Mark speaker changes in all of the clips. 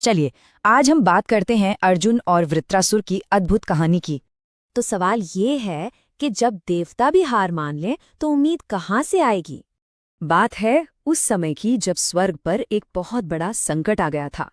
Speaker 1: चलिए, आज हम बात करते हैं अर्जुन और वृत्रासुर की अद्भुत कहानी की।
Speaker 2: तो सवाल ये है कि जब देवता भी हार मान लें तो उम्मीद कहाँ से आएगी।
Speaker 1: बात है उस समय की जब स्वर्ग पर एक बहुत बड़ा संकट आ गया था।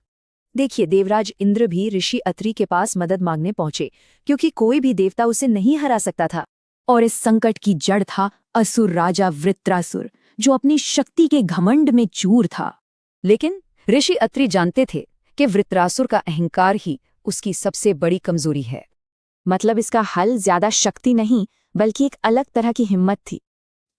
Speaker 1: देखिए, देवराज इंद्र भी ऋषि अत्रि के पास मदद मांगने पहुंचे, क्योंकि कोई भी देवता उसे नहीं हरा सकता था। और इस संकट की जड़ था असुर राजा वृत्रासुर, जो अपनी शक्ति के घमंड में चूर था। लेकिन ऋषि अत्रि जानते थे कि वृत्रासुर का अहंकार ही उसकी सबसे बड़ी कमजोरी है। मतलब इसका हल ज्यादा शक्ति नहीं, बल्कि एक अलग तरह की हिम्मत थी।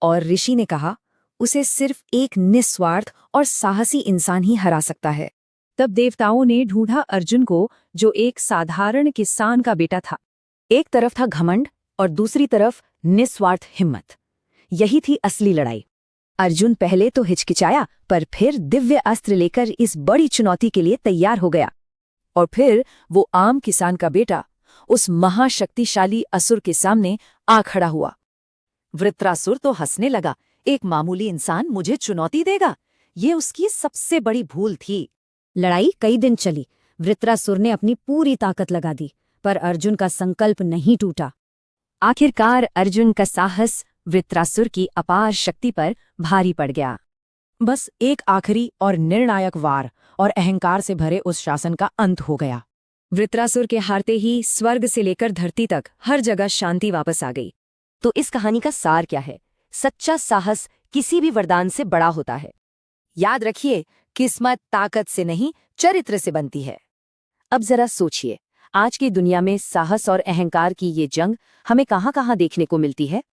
Speaker 1: और ऋषि ने कहा, उसे सिर्फ एक निस्वार्थ और साहसी इंसान ही हरा सकता है। तब देवताओं ने ढूंढा अर्जुन को, जो एक साधारण किसान का बेटा था। एक तरफ था घमंड और दूसरी तरफ निस्वार्थ हिम्मत। यही थी असली लड़ाई। अर्जुन पहले तो हिचकिचाया, पर फिर दिव्य अस्त्र लेकर इस बड़ी चुनौती के लिए तैयार हो गया। और फिर वो आम किसान का बेटा उस महाशक्तिशाली असुर के सामने आ खड़ा हुआ। वृत्रासुर तो हंसने लगा, एक मामूली इंसान मुझे चुनौती देगा? ये उसकी सबसे बड़ी भूल थी।
Speaker 2: लड़ाई कई दिन चली। वृत्रासुर ने अपनी पूरी ताकत लगा दी, पर अर्जुन का संकल्प नहीं टूटा।
Speaker 1: आखिरकार अर्जुन का साहस वृत्रासुर की अपार शक्ति पर भारी पड़ गया। बस एक आखिरी और निर्णायक वार, और अहंकार से भरे उस शासन का अंत हो गया। वृत्रासुर के हारते ही स्वर्ग से लेकर धरती तक हर जगह शांति वापस आ गई। तो इस कहानी का सार क्या है? सच्चा साहस किसी भी वरदान से बड़ा होता है। याद रखिए, किस्मत ताकत से नहीं, चरित्र से बनती है। अब जरा सोचिए, आज की दुनिया में साहस और अहंकार की ये जंग हमें कहाँ-कहाँ देखने को मिलती है?